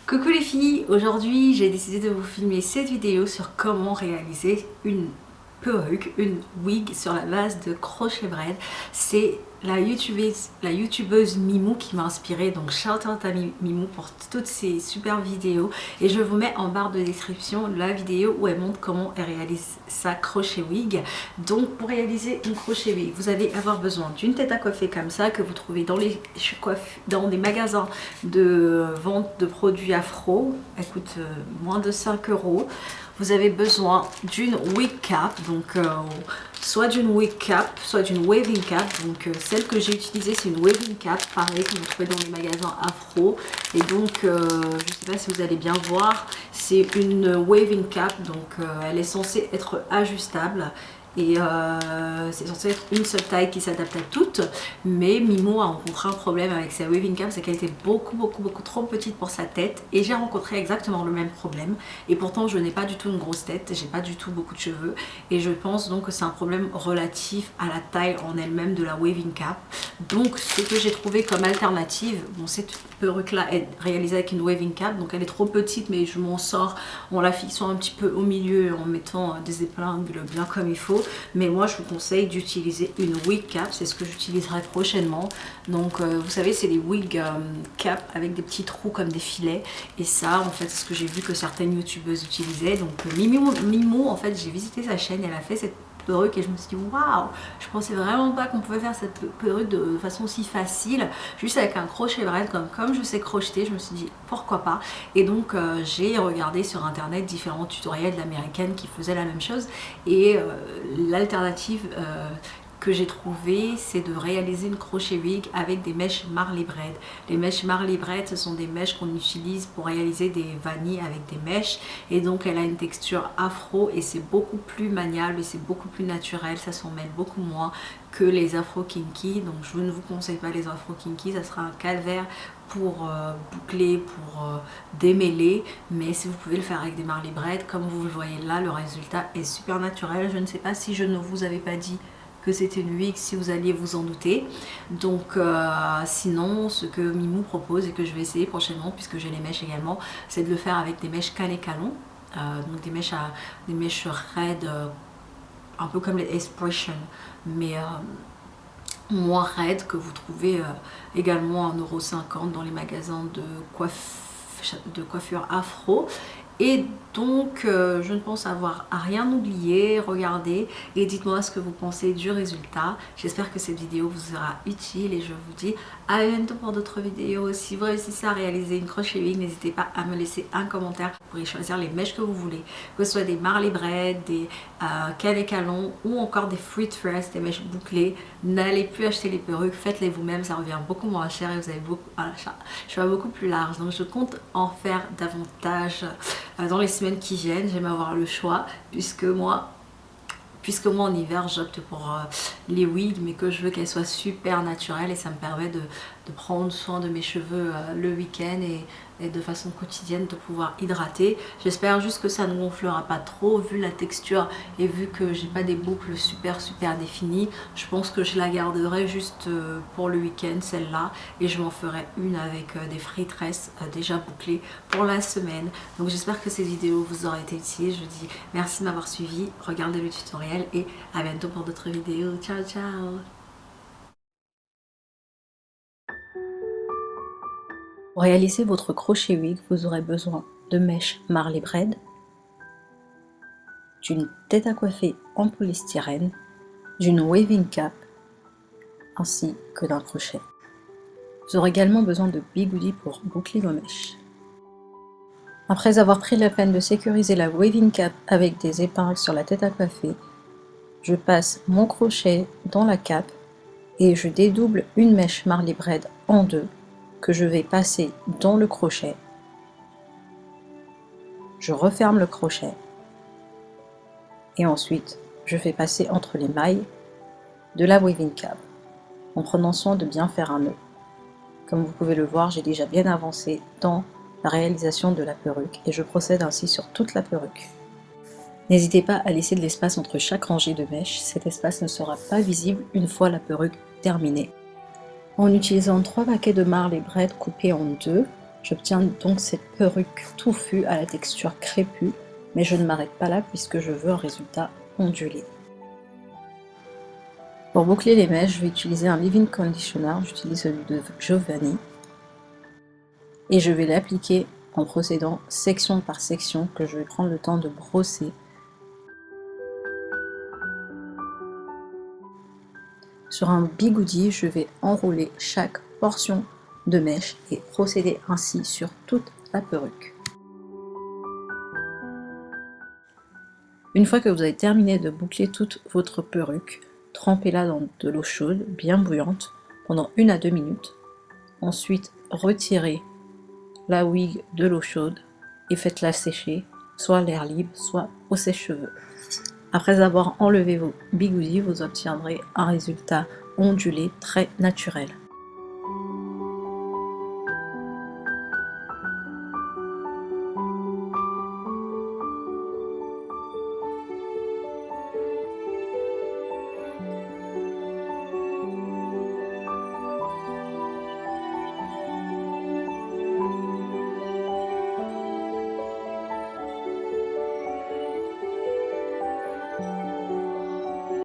Coucou les filles, aujourd'hui j'ai décidé de vous filmer cette vidéo sur comment réaliser une perruque, une wig sur la base de crochet braid. C'est la youtubeuse Mimou qui m'a inspirée, donc shout out à Mimou pour toutes ces super vidéos, et je vous mets en barre de description la vidéo où elle montre comment elle réalise sa crochet wig. Donc pour réaliser une crochet wig, vous allez avoir besoin d'une tête à coiffer comme ça que vous trouvez dans des magasins de vente de produits afro. Elle coûte moins de 5 euros. Vous avez besoin d'une wig cap, donc soit d'une wig cap, soit d'une waving cap. Donc celle que j'ai utilisée, c'est une waving cap, pareil, que vous trouvez dans les magasins afro. Et donc je ne sais pas si vous allez bien voir, c'est une waving cap, donc elle est censée être ajustable. Et c'est censé être une seule taille qui s'adapte à toutes, mais Mimo a rencontré un problème avec sa waving cap, c'est qu'elle était beaucoup trop petite pour sa tête, et j'ai rencontré exactement le même problème. Et pourtant je n'ai pas du tout une grosse tête, j'ai pas du tout beaucoup de cheveux, et je pense donc que c'est un problème relatif à la taille en elle-même de la waving cap. Donc ce que j'ai trouvé comme alternative, bon, cette perruque là est réalisée avec une waving cap, donc elle est trop petite, mais je m'en sors en la fixant un petit peu au milieu, en mettant des épingles bien comme il faut. Mais moi je vous conseille d'utiliser une wig cap, c'est ce que j'utiliserai prochainement. Donc vous savez, c'est les wig cap avec des petits trous comme des filets, et ça en fait c'est ce que j'ai vu que certaines youtubeuses utilisaient. Donc Mimo, en fait j'ai visité sa chaîne, elle a fait cette perruque et je me suis dit waouh, je pensais vraiment pas qu'on pouvait faire cette perruque de façon si facile, juste avec un crochet braid. Comme je sais crocheter, je me suis dit pourquoi pas. Et donc j'ai regardé sur internet différents tutoriels d'américaines qui faisaient la même chose, et l'alternative que j'ai trouvé, c'est de réaliser une crochet wig avec des mèches Marley Braid. Les mèches Marley Braid, ce sont des mèches qu'on utilise pour réaliser des vanilles avec des mèches, et donc elle a une texture afro et c'est beaucoup plus maniable et c'est beaucoup plus naturel, ça s'en mêle beaucoup moins que les afro kinky. Donc je ne vous conseille pas les afro kinky, ça sera un calvaire pour boucler, pour démêler, mais si vous pouvez le faire avec des Marley Braid, comme vous le voyez là, le résultat est super naturel. Je ne sais pas si je ne vous avais pas dit que c'était une wig, si vous alliez vous en douter. Donc sinon, ce que Mimou propose et que je vais essayer prochainement, puisque j'ai les mèches également, c'est de le faire avec des mèches Canet-Calon, donc des mèches raides, un peu comme les Expression, mais moins raides, que vous trouvez également à 1,50 € dans les magasins de coiffure afro. Et donc je ne pense avoir à rien oublié. Regardez et dites-moi ce que vous pensez du résultat. J'espère que cette vidéo vous sera utile, et je vous dis à bientôt pour d'autres vidéos. Si vous réussissez à réaliser une crochet wig, n'hésitez pas à me laisser un commentaire. Vous pourrez choisir les mèches que vous voulez, que ce soit des Marley Braid, des Canet-Calon ou encore des Free Threads, des mèches bouclées. N'allez plus acheter les perruques, faites-les vous-même, ça revient beaucoup moins cher et vous avez beaucoup un choix beaucoup plus large. Donc je compte en faire davantage dans les semaines qui viennent. J'aime avoir le choix, puisque moi en hiver j'opte pour les wigs, mais que je veux qu'elles soient super naturelles, et ça me permet de prendre soin de mes cheveux le week-end et de façon quotidienne de pouvoir hydrater. J'espère juste que ça ne gonflera pas trop vu la texture et vu que j'ai pas des boucles super définies. Je pense que je la garderai juste pour le week-end, celle-là, et je m'en ferai une avec des free tresses déjà bouclées pour la semaine. Donc j'espère que cette vidéo vous aura été utile. Je vous dis merci de m'avoir suivi, regardez le tutoriel et à bientôt pour d'autres vidéos. Ciao ciao. Pour réaliser votre crochet wig, vous aurez besoin de mèches Marley Braid, d'une tête à coiffer en polystyrène, d'une waving cap, ainsi que d'un crochet. Vous aurez également besoin de bigoudis pour boucler vos mèches. Après avoir pris la peine de sécuriser la waving cap avec des épingles sur la tête à coiffer, je passe mon crochet dans la cape et je dédouble une mèche Marley Braid en deux que je vais passer dans le crochet. Je referme le crochet et ensuite je fais passer entre les mailles de la waving cap en prenant soin de bien faire un nœud. Comme vous pouvez le voir, j'ai déjà bien avancé dans la réalisation de la perruque et je procède ainsi sur toute la perruque. N'hésitez pas à laisser de l'espace entre chaque rangée de mèches, cet espace ne sera pas visible une fois la perruque terminée. En utilisant 3 paquets de Marley Braid coupés en deux, J'obtiens donc cette perruque touffue à la texture crépue, mais je ne m'arrête pas là puisque je veux un résultat ondulé. Pour boucler les mèches, je vais utiliser un leave-in conditioner, j'utilise celui de Giovanni, et je vais l'appliquer en procédant section par section que je vais prendre le temps de brosser. Sur un bigoudi, je vais enrouler chaque portion de mèche et procéder ainsi sur toute la perruque. Une fois que vous avez terminé de boucler toute votre perruque, trempez-la dans de l'eau chaude, bien bouillante, pendant 1 à 2 minutes. Ensuite, retirez la wig de l'eau chaude et faites-la sécher, soit à l'air libre, soit au sèche-cheveux. Après avoir enlevé vos bigoudis, vous obtiendrez un résultat ondulé très naturel.